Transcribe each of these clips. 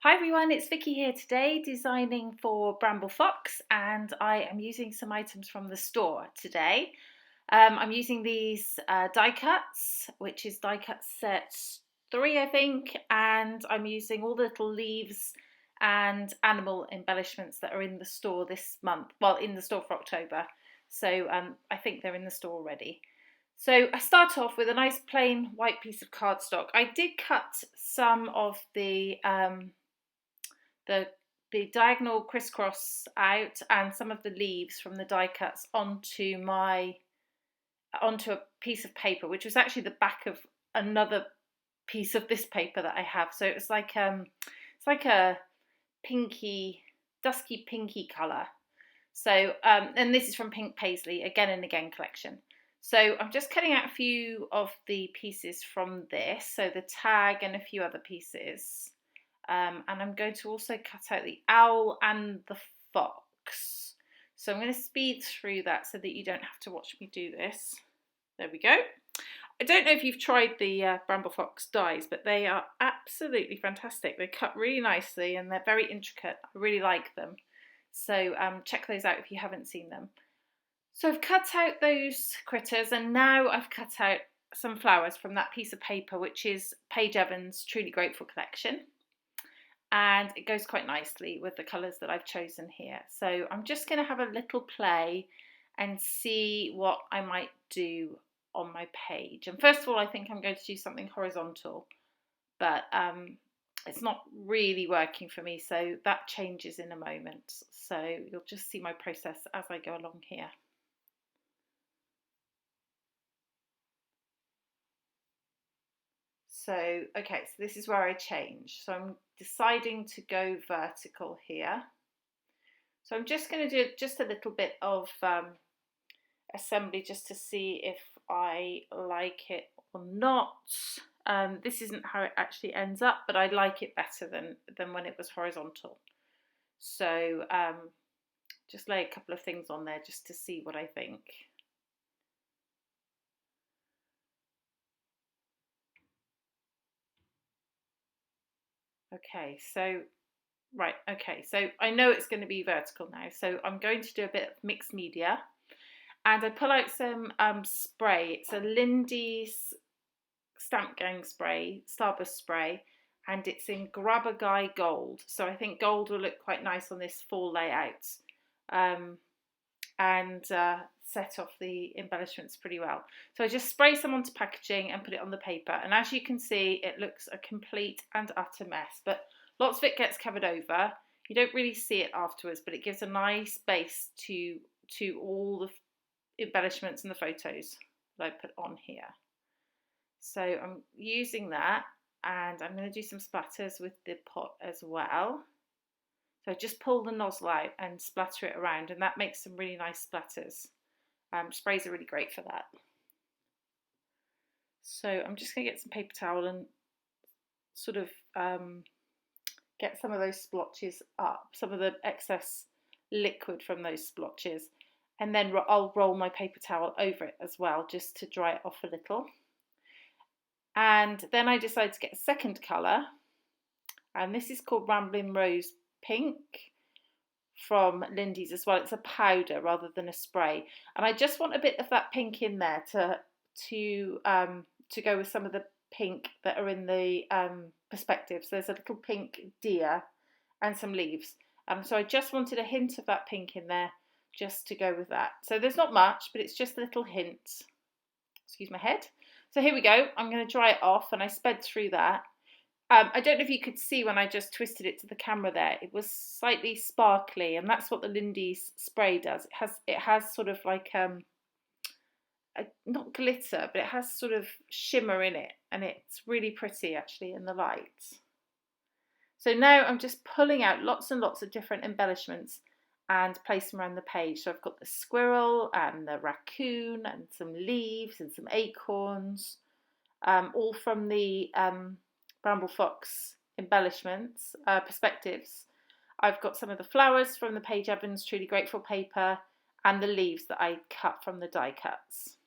Hi everyone, it's Vicky here today designing for Bramble Fox, and I am using some items from the store today. I'm using these die cuts, which is die cut set 3 I think, and I'm using all the little leaves and animal embellishments that are in the store this month, well in the store for October, so I think they're in the store already. So I start off with a nice plain white piece of cardstock. I did cut some of the the diagonal crisscross out and some of the leaves from the die cuts onto a piece of paper, which was actually the back of another piece of this paper that I have. So it's like a pinky, dusky pinky colour. So and this is from Pink Paisley Again and Again collection. So I'm just cutting out a few of the pieces from this, so the tag and a few other pieces. And I'm going to also cut out the owl and the fox. So I'm going to speed through that so that you don't have to watch me do this. There we go. I don't know if you've tried the Bramble Fox dies, but they are absolutely fantastic. They cut really nicely and they're very intricate. I really like them. So check those out if you haven't seen them. So I've cut out those critters, and now I've cut out some flowers from that piece of paper, which is Paige Evans' Truly Grateful collection. And it goes quite nicely with the colours that I've chosen here. So I'm just going to have a little play and see what I might do on my page. And first of all, I think I'm going to do something horizontal, but it's not really working for me, so that changes in a moment. So you'll just see my process as I go along here. So, okay, so this is where I change. So I'm deciding to go vertical here. So I'm just going to do just a little bit of assembly just to see if I like it or not. This isn't how it actually ends up, but I like it better than when it was horizontal. So just lay a couple of things on there just to see what I think. Okay, so right, okay, so I know it's going to be vertical now, so I'm going to do a bit of mixed media, and I pull out some spray. It's a Lindy's Stamp Gang spray, Starburst spray, and it's in Grab a Guy Gold, so I think gold will look quite nice on this fall layout, and set off the embellishments pretty well. So I just spray some onto packaging and put it on the paper, and as you can see, it looks a complete and utter mess, but lots of it gets covered over. You don't really see it afterwards, but it gives a nice base to all the embellishments and the photos that I put on here. So I'm using that, and I'm going to do some splatters with the pot as well. So just pull the nozzle out and splatter it around, and that makes some really nice splatters. Sprays are really great for that. So I'm just going to get some paper towel and sort of get some of those splotches up, some of the excess liquid from those splotches, and then I'll roll my paper towel over it as well just to dry it off a little. And then I decided to get a second colour, and this is called Ramblin' Rose Pink from Lindy's as well. It's a powder rather than a spray, and I just want a bit of that pink in there to go with some of the pink that are in the perspectives. There's a little pink deer and some leaves, so I just wanted a hint of that pink in there just to go with that. So there's not much, but it's just a little hint. Excuse my head. So here we go. I'm going to dry it off, and I sped through that. I don't know if you could see when I just twisted it to the camera there, it was slightly sparkly, and that's what the Lindy's spray does. It has sort of like not glitter, but it has sort of shimmer in it, and it's really pretty actually in the light. So now I'm just pulling out lots and lots of different embellishments and place them around the page. So I've got the squirrel and the raccoon and some leaves and some acorns, all from the Bramble Fox embellishments, perspectives. I've got some of the flowers from the Paige Evans Truly Grateful paper and the leaves that I cut from the die cuts.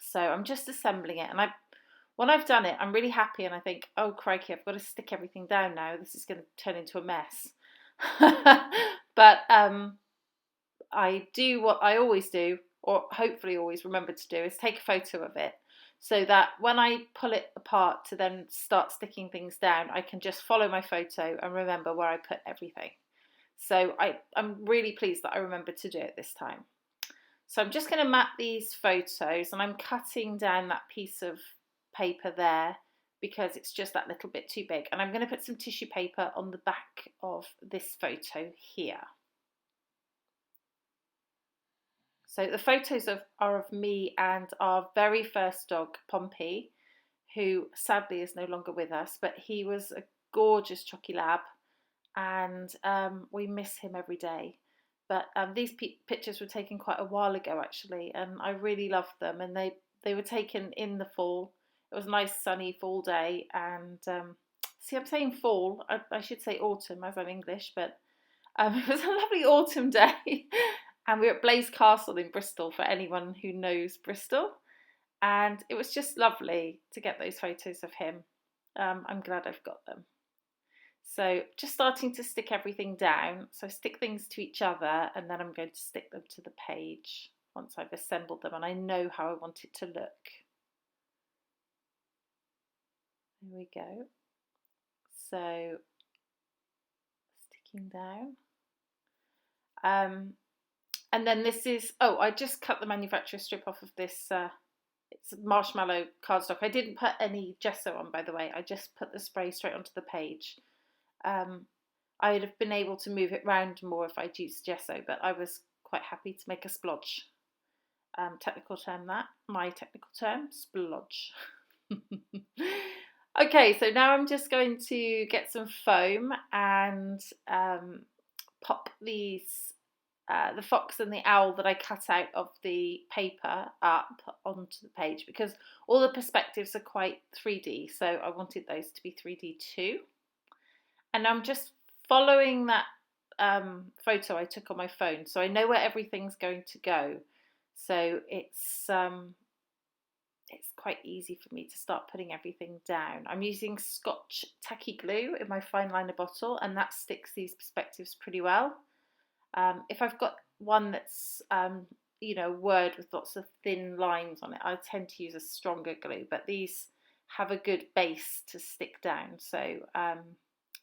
So I'm just assembling it, and when I've done it, I'm really happy and I think, oh crikey, I've got to stick everything down now. This is going to turn into a mess. But I do what I always do, or hopefully always remember to do, is take a photo of it so that when I pull it apart to then start sticking things down, I can just follow my photo and remember where I put everything. So I'm really pleased that I remembered to do it this time. So I'm just going to map these photos, and I'm cutting down that piece of paper there because it's just that little bit too big. And I'm going to put some tissue paper on the back of this photo here. So the photos are of me and our very first dog, Pompey, who sadly is no longer with us, but he was a gorgeous Chocky Lab, and we miss him every day. But these pictures were taken quite a while ago actually, and I really loved them, and they were taken in the fall. It was a nice sunny fall day, and see, I'm saying fall, I should say autumn as I'm English, but it was a lovely autumn day. And we were at Blaise Castle in Bristol, for anyone who knows Bristol. And it was just lovely to get those photos of him. I'm glad I've got them. So just starting to stick everything down. So stick things to each other, and then I'm going to stick them to the page once I've assembled them and I know how I want it to look. There we go. So sticking down. And then this is, oh, I just cut the manufacturer strip off of this, it's marshmallow cardstock. I didn't put any gesso on, by the way. I just put the spray straight onto the page. I'd have been able to move it round more if I'd used gesso, but I was quite happy to make a splodge. Technical term that, my technical term, splodge. Okay, so now I'm just going to get some foam and pop these, the fox and the owl that I cut out of the paper up onto the page, because all the perspectives are quite 3D, so I wanted those to be 3D too. And I'm just following that photo I took on my phone, so I know where everything's going to go. So it's quite easy for me to start putting everything down. I'm using Scotch tacky glue in my fine liner bottle, and that sticks these perspectives pretty well. If I've got one that's you know, Word with lots of thin lines on it, I tend to use a stronger glue, but these have a good base to stick down, so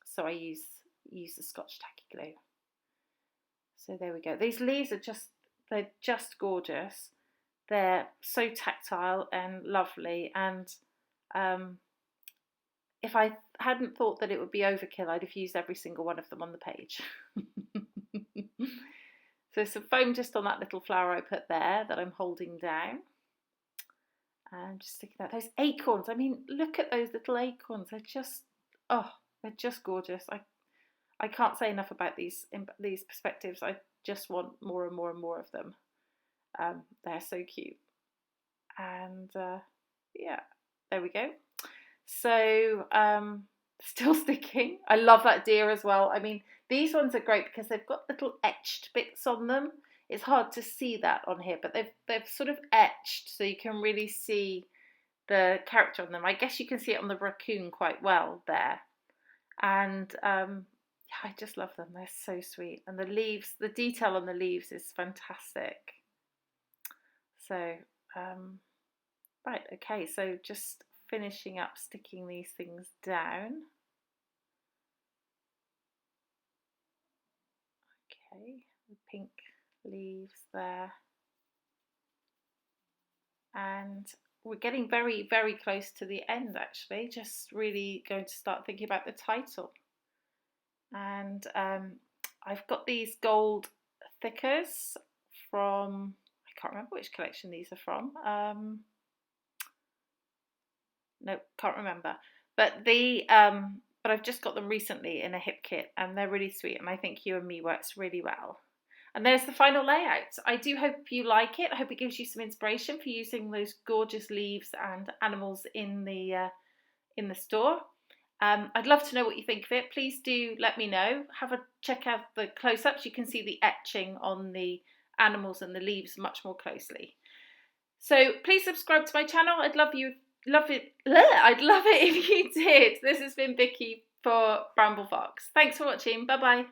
so I use the Scotch tacky glue. So there we go. These leaves are they're just gorgeous. They're so tactile and lovely, and if I hadn't thought that it would be overkill, I'd have used every single one of them on the page. So some foam just on that little flower I put there that I'm holding down. And just sticking out those acorns. I mean, look at those little acorns. They're just, oh, they're just gorgeous. I can't say enough about these perspectives. I just want more and more and more of them. They're so cute. And yeah, there we go. So still sticking. I love that deer as well. I mean, these ones are great because they've got little etched bits on them. It's hard to see that on here, but they've sort of etched, so you can really see the character on them. I guess you can see it on the raccoon quite well there. And yeah, I just love them. They're so sweet. And the leaves, the detail on the leaves is fantastic. So, right, okay, so just finishing up sticking these things down. Okay, the pink leaves there. And we're getting very, very close to the end actually, just really going to start thinking about the title. And I've got these gold thickers from, I can't remember which collection these are from. No, can't remember. But but I've just got them recently in a hip kit, and they're really sweet, and I think You and Me works really well. And there's the final layout. I do hope you like it. I hope it gives you some inspiration for using those gorgeous leaves and animals in the store. I'd love to know what you think of it. Please do let me know. Have a check out the close-ups. You can see the etching on the animals and the leaves much more closely. So please subscribe to my channel. I'd love love it. I'd love it if you did. This has been Vicky for Bramble Fox. Thanks for watching. Bye bye.